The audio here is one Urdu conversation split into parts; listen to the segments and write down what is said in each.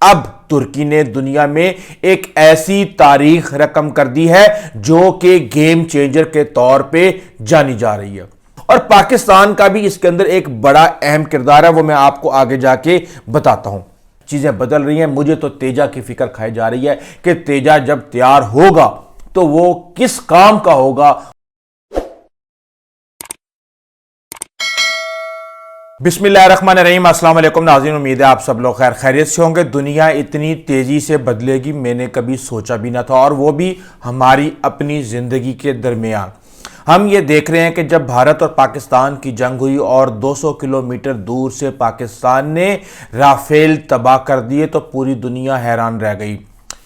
اب ترکی نے دنیا میں ایک ایسی تاریخ رقم کر دی ہے جو کہ گیم چینجر کے طور پہ جانی جا رہی ہے، اور پاکستان کا بھی اس کے اندر ایک بڑا اہم کردار ہے، وہ میں آپ کو آگے جا کے بتاتا ہوں۔ چیزیں بدل رہی ہیں، مجھے تو تیجا کی فکر کھائی جا رہی ہے کہ تیجا جب تیار ہوگا تو وہ کس کام کا ہوگا۔ بسم اللہ الرحمن الرحیم، السلام علیکم ناظرین، امید ہے آپ سب لوگ خیر خیریت سے ہوں گے۔ دنیا اتنی تیزی سے بدلے گی میں نے کبھی سوچا بھی نہ تھا، اور وہ بھی ہماری اپنی زندگی کے درمیان۔ ہم یہ دیکھ رہے ہیں کہ جب بھارت اور پاکستان کی جنگ ہوئی اور 200 کلومیٹر دور سے پاکستان نے رافیل تباہ کر دیے تو پوری دنیا حیران رہ گئی۔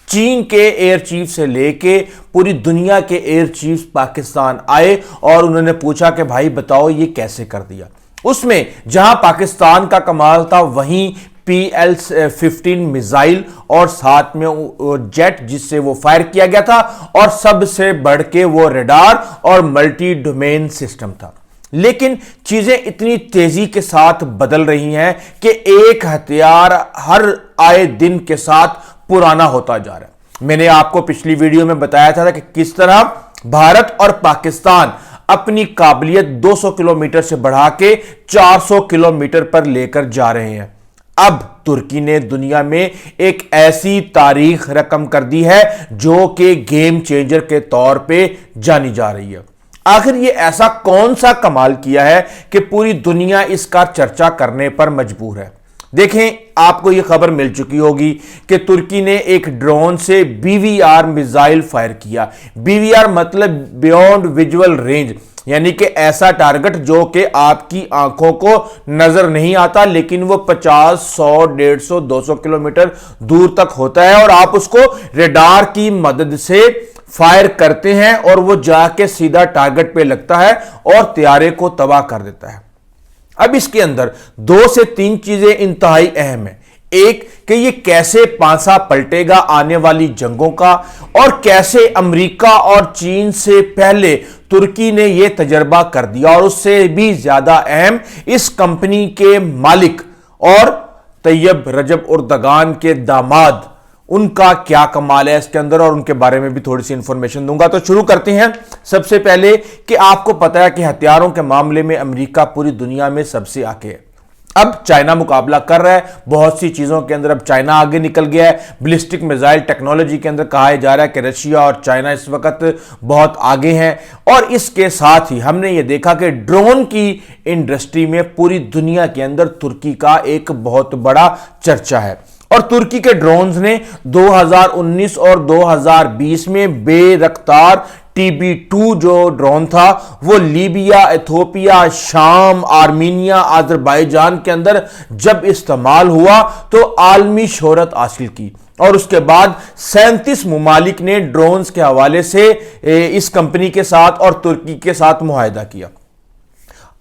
چین کے ایئر چیف سے لے کے پوری دنیا کے ایئر چیف پاکستان آئے اور انہوں نے پوچھا کہ بھائی بتاؤ یہ کیسے کر دیا۔ اس میں جہاں پاکستان کا کمال تھا وہیں PL-15 میزائل اور ساتھ میں جیٹ جس سے وہ فائر کیا گیا تھا، اور سب سے بڑھ کے وہ ریڈار اور ملٹی ڈومین سسٹم تھا۔ لیکن چیزیں اتنی تیزی کے ساتھ بدل رہی ہیں کہ ایک ہتھیار ہر آئے دن کے ساتھ پرانا ہوتا جا رہا ہے۔ میں نے آپ کو پچھلی ویڈیو میں بتایا تھا کہ کس طرح بھارت اور پاکستان اپنی قابلیت 200 کلومیٹر سے بڑھا کے 400 کلومیٹر پر لے کر جا رہے ہیں۔ اب ترکی نے دنیا میں ایک ایسی تاریخ رقم کر دی ہے جو کہ گیم چینجر کے طور پہ جانی جا رہی ہے۔ آخر یہ ایسا کون سا کمال کیا ہے کہ پوری دنیا اس کا چرچا کرنے پر مجبور ہے؟ دیکھیں، آپ کو یہ خبر مل چکی ہوگی کہ ترکی نے ایک ڈرون سے BVR میزائل فائر کیا۔ BVR مطلب بیونڈ ویژول رینج، یعنی کہ ایسا ٹارگٹ جو کہ آپ کی آنکھوں کو نظر نہیں آتا لیکن وہ 50، 100، 150، 200 کلومیٹر دور تک ہوتا ہے، اور آپ اس کو ریڈار کی مدد سے فائر کرتے ہیں اور وہ جا کے سیدھا ٹارگٹ پہ لگتا ہے اور طیارے کو تباہ کر دیتا ہے۔ اب اس کے اندر 2 سے 3 چیزیں انتہائی اہم ہیں۔ ایک کہ یہ کیسے پانسا پلٹے گا آنے والی جنگوں کا، اور کیسے امریکہ اور چین سے پہلے ترکی نے یہ تجربہ کر دیا، اور اس سے بھی زیادہ اہم اس کمپنی کے مالک اور طیب رجب اردگان کے داماد، ان کا کیا کمال ہے اس کے اندر، اور ان کے بارے میں بھی تھوڑی سی انفارمیشن دوں گا۔ تو شروع کرتے ہیں سب سے پہلے کہ آپ کو پتا ہے کہ ہتھیاروں کے معاملے میں امریکہ پوری دنیا میں سب سے آگے ہے۔ اب چائنا مقابلہ کر رہا ہے بہت سی چیزوں کے اندر، اب چائنا آگے نکل گیا ہے۔ بلسٹک میزائل ٹیکنالوجی کے اندر کہا جا رہا ہے کہ رشیا اور چائنا اس وقت بہت آگے ہیں، اور اس کے ساتھ ہی ہم نے یہ دیکھا کہ ڈرون کی انڈسٹری میں پوری دنیا کے اندر ترکی کا ایک بہت بڑا چرچا ہے، اور ترکی کے ڈرونز نے 2019 اور 2020 میں بے رفتار TB2 جو ڈرون تھا وہ لیبیا، ایتھوپیا، شام، آرمینیا، آذربائیجان کے اندر جب استعمال ہوا تو عالمی شہرت حاصل کی، اور اس کے بعد 37 ممالک نے ڈرونز کے حوالے سے اس کمپنی کے ساتھ اور ترکی کے ساتھ معاہدہ کیا۔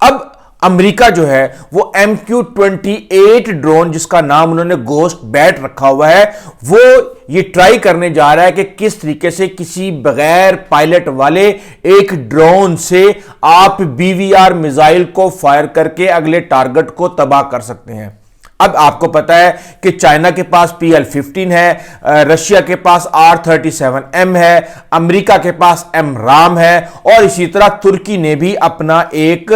اب امریکہ جو ہے وہ MQ-28 ڈرون، جس کا نام انہوں نے گوسٹ بیٹ رکھا ہوا ہے، وہ یہ ٹرائی کرنے جا رہا ہے کہ کس طریقے سے کسی بغیر پائلٹ والے ایک ڈرون سے آپ BVR میزائل کو فائر کر کے اگلے ٹارگٹ کو تباہ کر سکتے ہیں۔ اب آپ کو پتا ہے کہ چائنا کے پاس PL-15 ہے، رشیا کے پاس R-37M ہے، امریکہ کے پاس AMRAAM ہے، اور اسی طرح ترکی نے بھی اپنا ایک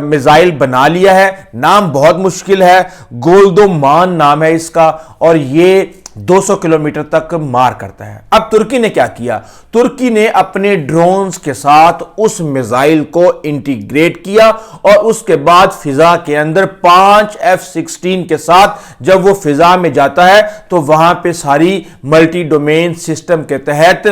میزائل بنا لیا ہے۔ نام بہت مشکل ہے، گولدومان نام ہے اس کا، اور یہ 200 کلومیٹر تک مار کرتا ہے۔ اب ترکی نے کیا کیا؟ ترکی نے اپنے ڈرونز کے ساتھ اس میزائل کو انٹیگریٹ کیا، اور اس کے بعد فضا کے اندر 5 F-16 کے ساتھ جب وہ فضا میں جاتا ہے تو وہاں پہ ساری ملٹی ڈومین سسٹم کے تحت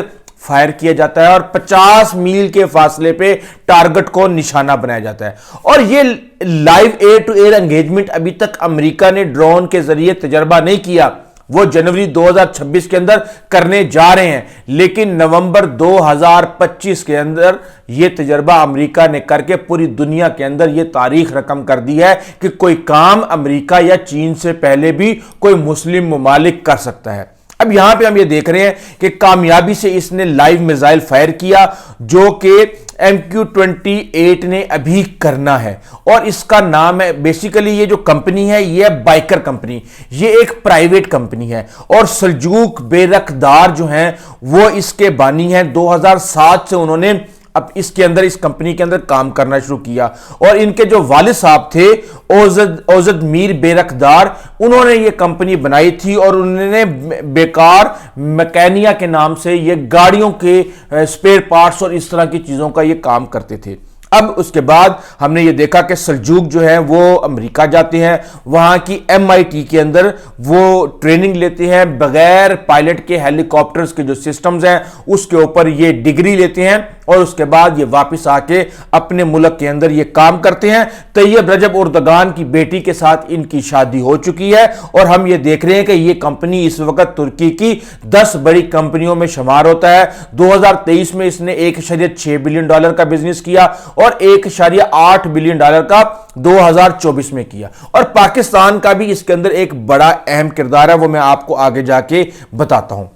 فائر کیا جاتا ہے، اور 50 میل کے فاصلے پہ ٹارگٹ کو نشانہ بنایا جاتا ہے۔ اور یہ live air to air engagement ابھی تک امریکہ نے ڈرون کے ذریعے تجربہ نہیں کیا، وہ جنوری 2026 کے اندر کرنے جا رہے ہیں، لیکن نومبر 2025 کے اندر یہ تجربہ امریکہ نے کر کے پوری دنیا کے اندر یہ تاریخ رقم کر دی ہے کہ کوئی کام امریکہ یا چین سے پہلے بھی کوئی مسلم ممالک کر سکتا ہے۔ اب یہاں پہ ہم یہ دیکھ رہے ہیں کہ کامیابی سے اس نے لائیو میزائل فائر کیا جو کہ MQ-28 نے ابھی کرنا ہے، اور اس کا نام ہے بیسیکلی یہ جو کمپنی ہے یہ بائکر کمپنی، یہ ایک پرائیویٹ کمپنی ہے، اور سلجوق بیرقدار جو ہیں وہ اس کے بانی ہیں۔ 2007 سے انہوں نے اب اس کمپنی کے اندر کام کرنا شروع کیا، اور ان کے جو والد صاحب تھے اوزد میر بیرقدار، انہوں نے یہ کمپنی بنائی تھی، اور انہوں نے بیکار میکینیا کے نام سے یہ گاڑیوں کے سپیئر پارٹس اور اس طرح کی چیزوں کا یہ کام کرتے تھے۔ اب اس کے بعد ہم نے یہ دیکھا کہ سلجوق جو ہے وہ امریکہ جاتے ہیں، وہاں کی MIT کے اندر وہ ٹریننگ لیتے ہیں، بغیر پائلٹ کے ہیلی کاپٹرز کے جو سسٹمز ہیں اس کے اوپر یہ ڈگری لیتے ہیں، اور اس کے بعد یہ واپس آ کے اپنے ملک کے اندر یہ کام کرتے ہیں۔ طیب رجب اردگان کی بیٹی کے ساتھ ان کی شادی ہو چکی ہے، اور ہم یہ دیکھ رہے ہیں کہ یہ کمپنی اس وقت ترکی کی 10 بڑی کمپنیوں میں شمار ہوتا ہے۔ 2023 میں اس نے $1.6 بلین کا بزنس کیا، اور $1.8 بلین کا 2024 میں کیا، اور پاکستان کا بھی اس کے اندر ایک بڑا اہم کردار ہے، وہ میں آپ کو آگے جا کے بتاتا ہوں۔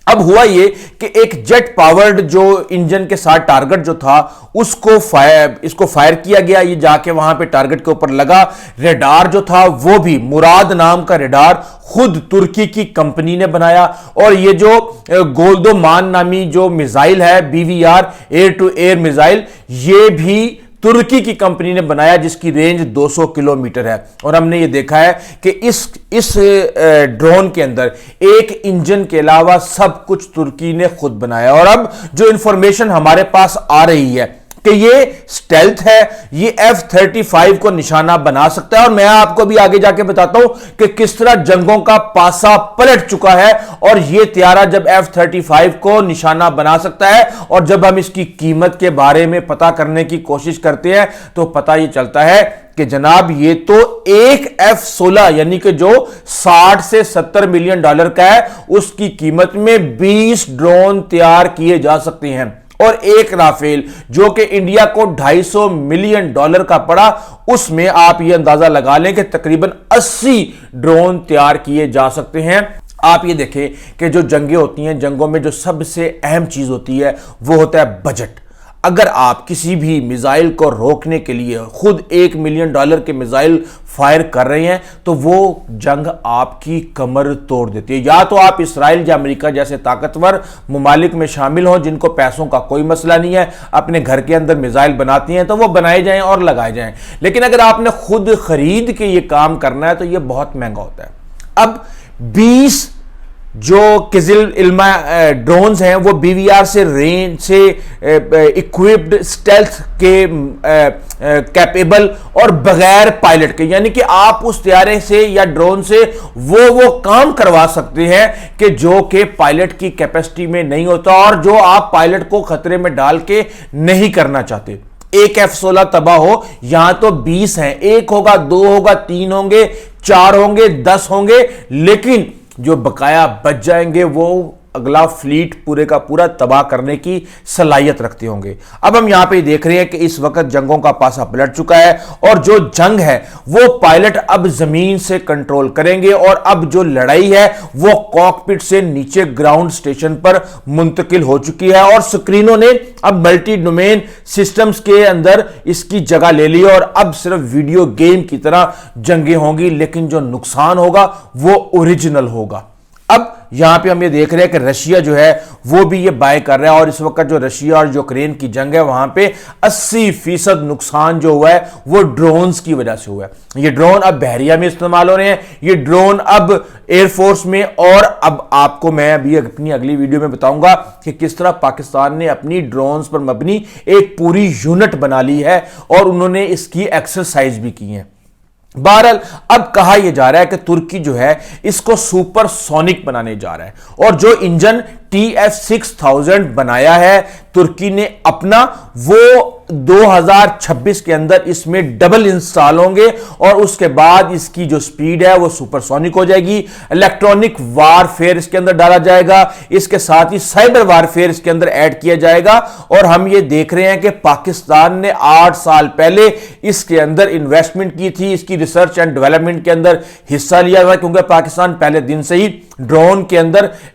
اب ہوا یہ کہ ایک جیٹ پاورڈ جو انجن کے ساتھ ٹارگٹ جو تھا اس کو فائر کیا گیا، یہ جا کے وہاں پہ ٹارگٹ کے اوپر لگا۔ ریڈار جو تھا وہ بھی مراد نام کا ریڈار خود ترکی کی کمپنی نے بنایا، اور یہ جو گولدو مان نامی جو میزائل ہے BVR air to air missile, یہ بھی ترکی کی کمپنی نے بنایا، جس کی رینج 200 کلومیٹر ہے۔ اور ہم نے یہ دیکھا ہے کہ اس ڈرون کے اندر ایک انجن کے علاوہ سب کچھ ترکی نے خود بنایا، اور اب جو انفارمیشن ہمارے پاس آ رہی ہے کہ یہ سٹیلتھ ہے، یہ F-35 کو نشانہ بنا سکتا ہے، اور میں آپ کو بھی آگے جا کے بتاتا ہوں کہ کس طرح جنگوں کا پاسا پلٹ چکا ہے، اور یہ طیارہ جب F-35 کو نشانہ بنا سکتا ہے، اور جب ہم اس کی قیمت کے بارے میں پتہ کرنے کی کوشش کرتے ہیں تو پتہ یہ چلتا ہے کہ جناب یہ تو ایک F-16 یعنی کہ جو $60 سے $70 ملین کا ہے، اس کی قیمت میں 20 ڈرون تیار کیے جا سکتے ہیں، اور ایک رافیل جو کہ انڈیا کو $250 ملین کا پڑا، اس میں آپ یہ اندازہ لگا لیں کہ تقریباً 80 ڈرون تیار کیے جا سکتے ہیں۔ آپ یہ دیکھیں کہ جو جنگیں ہوتی ہیں، جنگوں میں جو سب سے اہم چیز ہوتی ہے وہ ہوتا ہے بجٹ۔ اگر آپ کسی بھی میزائل کو روکنے کے لیے خود $1 ملین کے میزائل فائر کر رہے ہیں تو وہ جنگ آپ کی کمر توڑ دیتی ہے۔ یا تو آپ اسرائیل یا امریکہ جیسے طاقتور ممالک میں شامل ہوں جن کو پیسوں کا کوئی مسئلہ نہیں ہے، اپنے گھر کے اندر میزائل بناتی ہیں تو وہ بنائے جائیں اور لگائے جائیں، لیکن اگر آپ نے خود خرید کے یہ کام کرنا ہے تو یہ بہت مہنگا ہوتا ہے۔ اب 20 جو قزل علمہ ڈرونز ہیں وہ BVR سے رینج سے اکوپڈ سٹیلتھ کے کیپیبل اور بغیر پائلٹ کے، یعنی کہ آپ اس طیارے سے یا ڈرون سے وہ کام کروا سکتے ہیں کہ جو کہ پائلٹ کی کیپیسٹی میں نہیں ہوتا، اور جو آپ پائلٹ کو خطرے میں ڈال کے نہیں کرنا چاہتے۔ ایک F-16 تباہ ہو، یہاں تو 20 ہیں، 1 ہوگا، 2 ہوگا، 3 ہوں گے، 4 ہوں گے، 10 ہوں گے، لیکن جو بقایا بچ جائیں گے وہ اگلا فلیٹ پورے کا پورا تباہ کرنے کی صلاحیت رکھتے ہوں گے۔ اب ہم یہاں پہ دیکھ رہے ہیں کہ اس وقت جنگوں کا پاسا پلٹ چکا ہے، اور جو جنگ ہے وہ پائلٹ اب زمین سے کنٹرول کریں گے، اور اب جو لڑائی ہے وہ کاکپٹ سے نیچے گراؤنڈ سٹیشن پر منتقل ہو چکی ہے، اور سکرینوں نے اب ملٹی ڈومین سسٹمز کے اندر اس کی جگہ لے لی، اور اب صرف ویڈیو گیم کی طرح جنگیں ہوں گی، لیکن جو نقصان ہوگا وہ اوریجنل ہوگا۔ اب یہاں پہ ہم یہ دیکھ رہے ہیں کہ رشیا جو ہے وہ بھی یہ بائی کر رہا ہے، اور اس وقت جو رشیا اور یوکرین کی جنگ ہے وہاں پہ 80% نقصان جو ہوا ہے وہ ڈرونز کی وجہ سے ہوا ہے۔ یہ ڈرون اب بحریہ میں استعمال ہو رہے ہیں، یہ ڈرون اب ایئر فورس میں، اور اب آپ کو میں ابھی اپنی اگلی ویڈیو میں بتاؤں گا کہ کس طرح پاکستان نے اپنی ڈرونز پر مبنی ایک پوری یونٹ بنا لی ہے، اور انہوں نے اس کی ایکسرسائز بھی کی ہیں۔ بہرحال اب کہا یہ جا رہا ہے کہ ترکی جو ہے اس کو سپر سونک بنانے جا رہا ہے، اور جو انجن TF6000 بنایا ہے ترکی نے اپنا، وہ 2026 کے اندر اس میں ڈبل انسٹال ہوں گے، اور اس کے بعد اس کی جو سپیڈ ہے وہ سپر سونک ہو جائے گی۔ الیکٹرونک وارفیئر اس کے اندر ڈالا جائے گا، اس کے ساتھ ہی سائبر وارفیئر اس کے اندر ایڈ کیا جائے گا، اور ہم یہ دیکھ رہے ہیں کہ پاکستان نے 8 سال پہلے اس کے اندر انویسٹمنٹ کی تھی، اس کی ریسرچ اینڈ ڈیولپمنٹ کے اندر حصہ لیا ہوا، کیونکہ پاکستان پہلے دن سے ہی ڈرون کے اندر